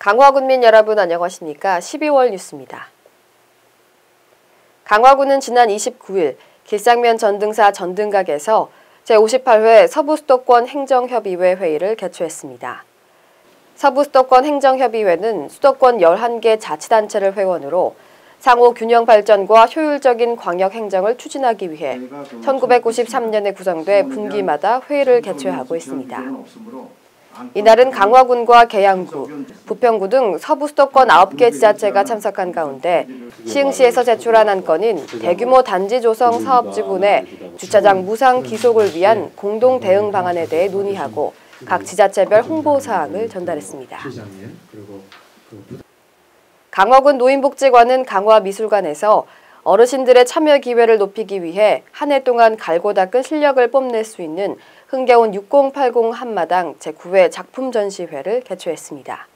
강화군민 여러분 안녕하십니까? 12월 뉴스입니다. 강화군은 지난 29일 길상면 전등사 전등각에서 제58회 서부수도권 행정협의회 회의를 개최했습니다. 서부수도권 행정협의회는 수도권 11개 자치단체를 회원으로 상호 균형 발전과 효율적인 광역행정을 추진하기 위해 1993년에 구성돼 분기마다 회의를 개최하고 있습니다. 이날은 강화군과 계양구, 부평구 등 서부 수도권 9개 지자체가 참석한 가운데 시흥시에서 제출한 안건인 대규모 단지 조성 사업지구 내 주차장 무상 기속을 위한 공동 대응 방안에 대해 논의하고 각 지자체별 홍보 사항을 전달했습니다. 강화군 노인복지관은 강화미술관에서 어르신들의 참여 기회를 높이기 위해 한 해 동안 갈고 닦은 실력을 뽐낼 수 있는 흥겨운 6080 한마당 제9회 작품 전시회를 개최했습니다.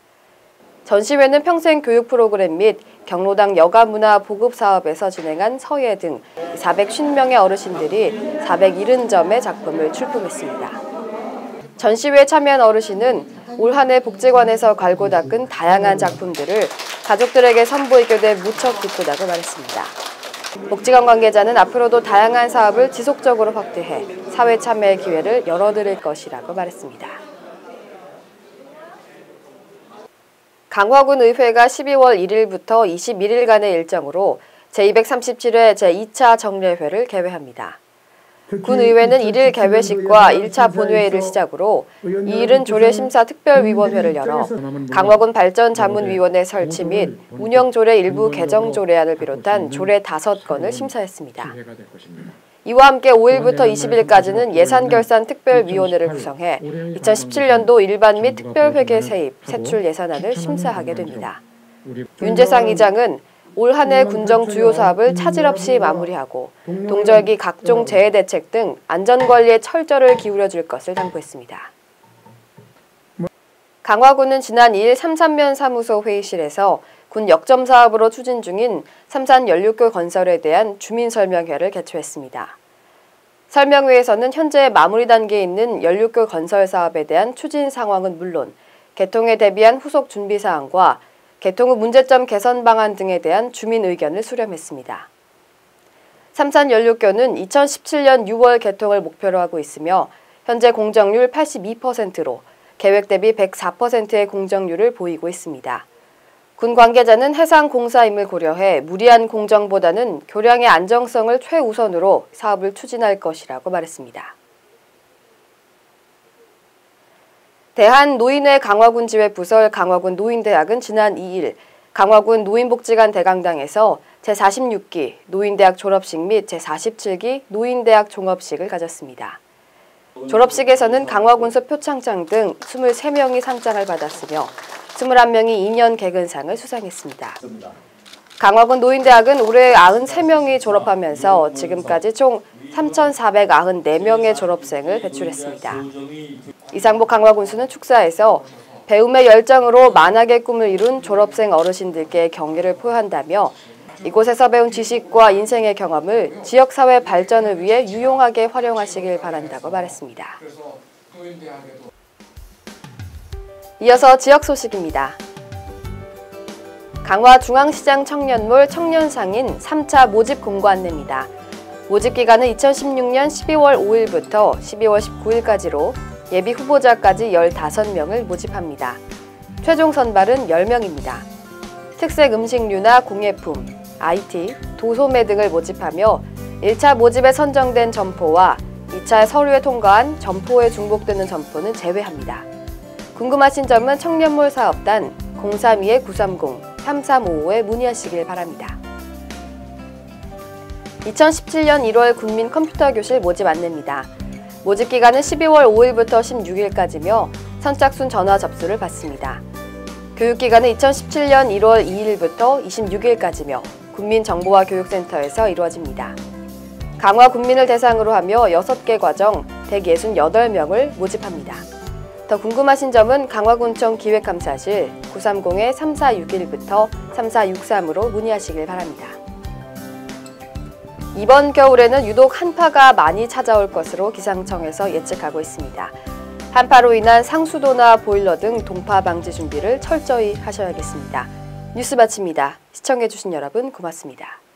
전시회는 평생 교육 프로그램 및 경로당 여가문화 보급 사업에서 진행한 서예 등 450명의 어르신들이 470점의 작품을 출품했습니다. 전시회에 참여한 어르신은 올 한 해 복지관에서 갈고 닦은 다양한 작품들을 가족들에게 선보이게 돼 무척 기쁘다고 말했습니다. 복지관 관계자는 앞으로도 다양한 사업을 지속적으로 확대해 사회 참여의 기회를 열어드릴 것이라고 말했습니다. 강화군 의회가 12월 1일부터 21일간의 일정으로 제237회 제2차 정례회를 개회합니다. 군의회는 1일 개회식과 1차 본회의를 시작으로 2일은 조례심사특별위원회를 열어 강화군 발전자문위원회 설치 및 운영조례 일부 개정 조례안을 비롯한 조례 5건을 심사했습니다. 이와 함께 5일부터 20일까지는 예산결산특별위원회를 구성해 2017년도 일반 및 특별회계 세입, 세출 예산안을 심사하게 됩니다. 윤재상 의장은 올 한 해 군정 주요 사업을 차질 없이 마무리하고 동절기 각종 재해 대책 등 안전관리에 철저를 기울여줄 것을 당부했습니다. 강화군은 지난 2일 삼산면 사무소 회의실에서 군 역점 사업으로 추진 중인 삼산 연륙교 건설에 대한 주민설명회를 개최했습니다. 설명회에서는 현재 마무리 단계에 있는 연륙교 건설 사업에 대한 추진 상황은 물론 개통에 대비한 후속 준비 사항과 개통 후 문제점 개선 방안 등에 대한 주민 의견을 수렴했습니다. 삼산 연륙교는 2017년 6월 개통을 목표로 하고 있으며 현재 공정률 82%로 계획 대비 104%의 공정률을 보이고 있습니다. 군 관계자는 해상공사임을 고려해 무리한 공정보다는 교량의 안정성을 최우선으로 사업을 추진할 것이라고 말했습니다. 대한노인회 강화군 지회부설 강화군 노인대학은 지난 2일 강화군 노인복지관 대강당에서 제46기 노인대학 졸업식 및 제47기 노인대학 종업식을 가졌습니다. 졸업식에서는 강화군수 표창장 등 23명이 상장을 받았으며 21명이 2년 개근상을 수상했습니다. 강화군 노인대학은 올해 93명이 졸업하면서 지금까지 총 3,494명의 졸업생을 배출했습니다. 이상복 강화군수는 축사에서 배움의 열정으로 만학의 꿈을 이룬 졸업생 어르신들께 경의를 표한다며 이곳에서 배운 지식과 인생의 경험을 지역사회 발전을 위해 유용하게 활용하시길 바란다고 말했습니다. 이어서 지역 소식입니다. 강화중앙시장 청년몰 청년상인 3차 모집 공고 안내입니다. 모집 기간은 2016년 12월 5일부터 12월 19일까지로 예비 후보자까지 15명을 모집합니다. 최종 선발은 10명입니다. 특색 음식류나 공예품, IT, 도소매 등을 모집하며 1차 모집에 선정된 점포와 2차 서류에 통과한 점포에 중복되는 점포는 제외합니다. 궁금하신 점은 청년몰 사업단 032-930-3355에 문의하시길 바랍니다. 2017년 1월 군민 컴퓨터 교실 모집 안내입니다. 모집 기간은 12월 5일부터 16일까지며 선착순 전화 접수를 받습니다. 교육기간은 2017년 1월 2일부터 26일까지며 군민정보화 교육센터에서 이루어집니다. 강화 군민을 대상으로 하며 6개 과정 168명을 모집합니다. 더 궁금하신 점은 강화군청 기획감사실 930-3461부터 3463으로 문의하시길 바랍니다. 이번 겨울에는 유독 한파가 많이 찾아올 것으로 기상청에서 예측하고 있습니다. 한파로 인한 상수도나 보일러 등 동파 방지 준비를 철저히 하셔야겠습니다. 뉴스 마칩니다. 시청해주신 여러분 고맙습니다.